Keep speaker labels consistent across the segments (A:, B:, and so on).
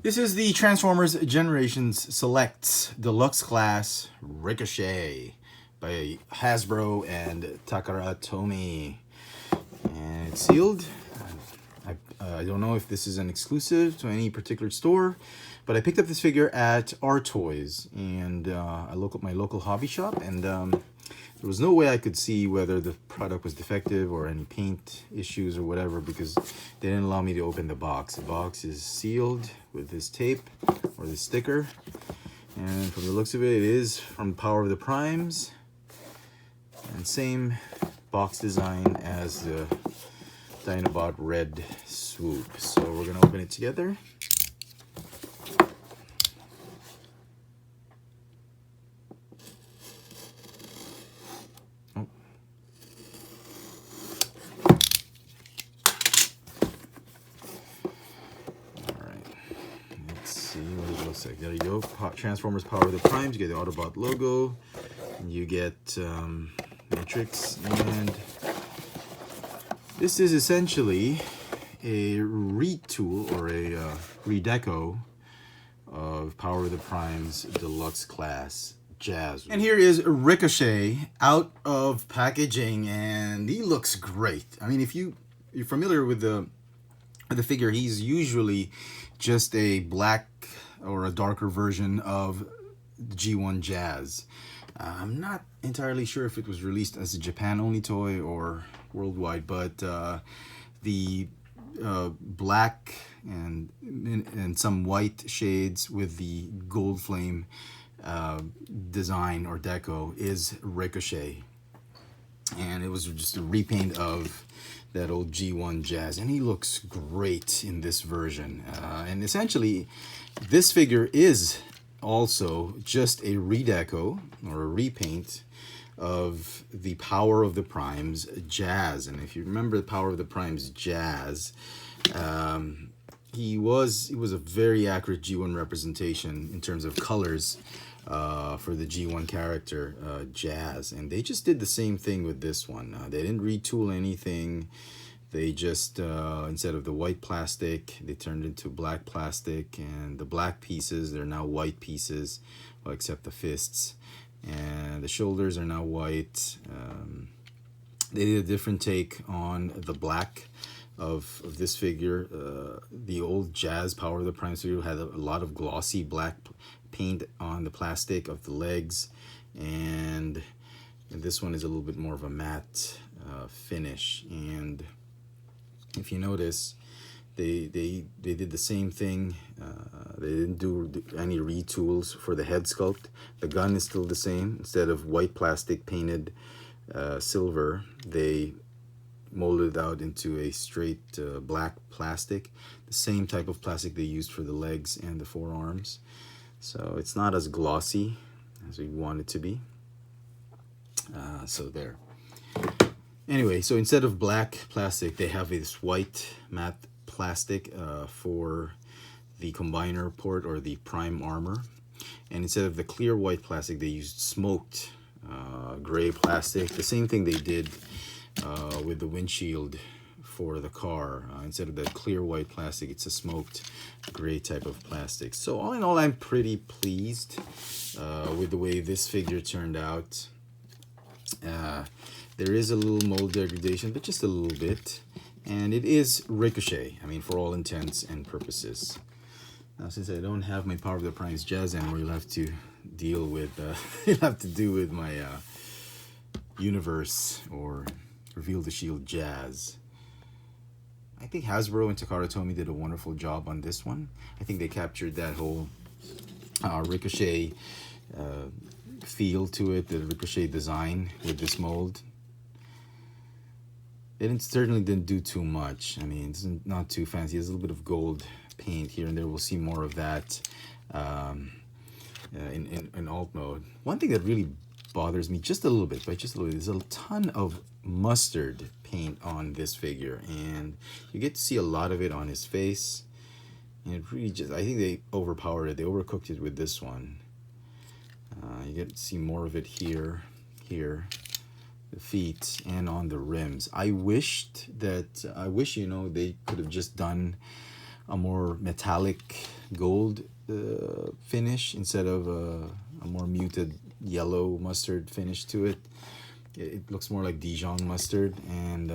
A: This is the Transformers Generations Selects Deluxe Class Ricochet by Hasbro and Takara Tomy. And it's sealed. I don't know if this is an exclusive to any particular store, but I picked up this figure at R Toys and my local hobby shop, and there was no way I could see whether the product was defective or any paint issues or whatever, because they didn't allow me to open the box. The box is sealed with this tape or this sticker, and from the looks of it, it is from Power of the Primes, and same box design as the Dinobot Red Swoop. So we're gonna open it together. Oh. Alright, let's see what it looks like. There you go. Transformers Power of the Primes. You get the Autobot logo, and you get Matrix, and this is essentially a retool or a redeco of Power of the Primes Deluxe Class Jazz. And here is Ricochet out of packaging, and he looks great. I mean, if you're familiar with the figure, he's usually just a black or a darker version of the G1 Jazz. I'm not entirely sure if it was released as a Japan-only toy or worldwide, but the black and some white shades with the gold flame design or deco is Ricochet, and it was just a repaint of that old G1 Jazz, and he looks great in this version. And essentially, this figure is also just a redeco or a repaint of the Power of the Primes Jazz. And if you remember the Power of the Primes Jazz, he was a very accurate G1 representation in terms of colors for the G1 character Jazz, and they just did the same thing with this one. They didn't retool anything. They just instead of the white plastic, they turned into black plastic, and the black pieces, they're now white pieces, well, except the fists, and the shoulders are now white. They did a different take on the black of this figure. The old Jazz Power of the Primes figure had a lot of glossy black paint on the plastic of the legs, and this one is a little bit more of a matte finish. And if you notice, they did the same thing. They didn't do any retools for the head sculpt. The gun is still the same. Instead of white plastic painted silver, they molded it out into a straight black plastic, the same type of plastic they used for the legs and the forearms. So it's not as glossy as we want it to be. So there. Anyway, so instead of black plastic, they have this white matte plastic for the combiner port or the prime armor. And instead of the clear white plastic, they used smoked gray plastic. The same thing they did with the windshield for the car. Instead of that clear white plastic, it's a smoked gray type of plastic. So all in all, I'm pretty pleased with the way this figure turned out. There is a little mold degradation, but just a little bit. And it is Ricochet, I mean, for all intents and purposes. Now, since I don't have my Power of the Primes Jazz anymore, you'll have to deal with, you'll have to do with my Universe or Reveal the Shield Jazz. I think Hasbro and Takara Tomy did a wonderful job on this one. I think they captured that whole Ricochet feel to it, the Ricochet design with this mold. It certainly didn't do too much. I mean, it's not too fancy. There's a little bit of gold paint here and there. We'll see more of that in alt mode. One thing that really bothers me just a little bit, but just a little bit, there's a ton of mustard paint on this figure, and you get to see a lot of it on his face, and it really just, I think they overpowered it. They overcooked it with this one. You get to see more of it here, the feet, and on the rims. I wish, you know, they could have just done a more metallic gold finish instead of a more muted yellow mustard finish to it. It looks more like Dijon mustard, and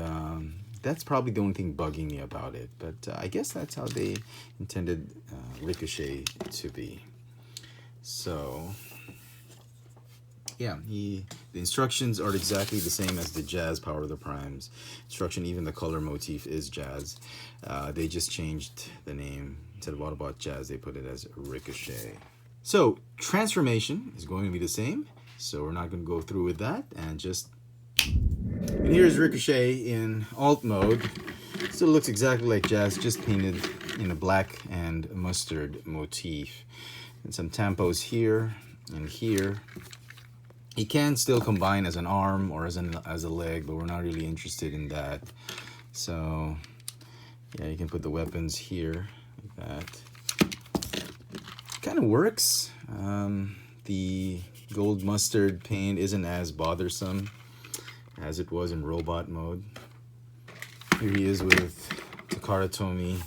A: that's probably the only thing bugging me about it. But I guess that's how they intended Ricochet to be. So yeah, the instructions are exactly the same as the Jazz Power of the Primes instruction. Even the color motif is Jazz. They just changed the name. Instead of Autobot Jazz, they put it as Ricochet. So transformation is going to be the same, so we're not going to go through with that. And here's Ricochet in alt mode. Still looks exactly like Jazz, just painted in a black and mustard motif. And some tampos here and here. He can still combine as an arm or as a leg, but we're not really interested in that. So yeah, you can put the weapons here like that. Kind of works. The gold mustard paint isn't as bothersome as it was in robot mode. Here he is with Takara Tomy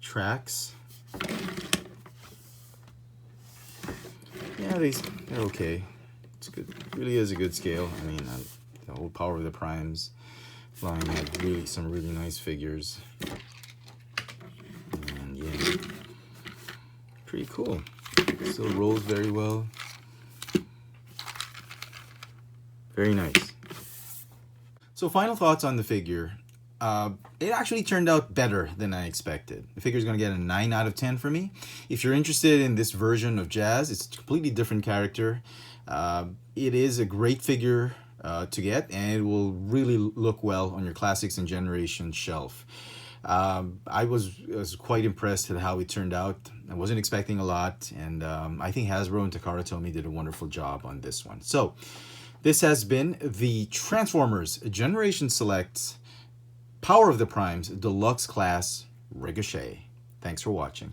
A: tracks. Yeah, they're okay. It's good. It really is a good scale. I mean, the whole Power of the Primes line had some really nice figures. And yeah, pretty cool. Still rolls very well. Very nice. So final thoughts on the figure. It actually turned out better than I expected. The figure is going to get a 9 out of 10 for me. If you're interested in this version of Jazz, it's a completely different character. It is a great figure to get, and it will really look well on your Classics and Generation shelf. I was quite impressed at how it turned out. I wasn't expecting a lot, and I think Hasbro and Takara Tomy did a wonderful job on this one. So this has been the Transformers Generation Select Power of the Primes Deluxe Class Ricochet. Thanks for watching.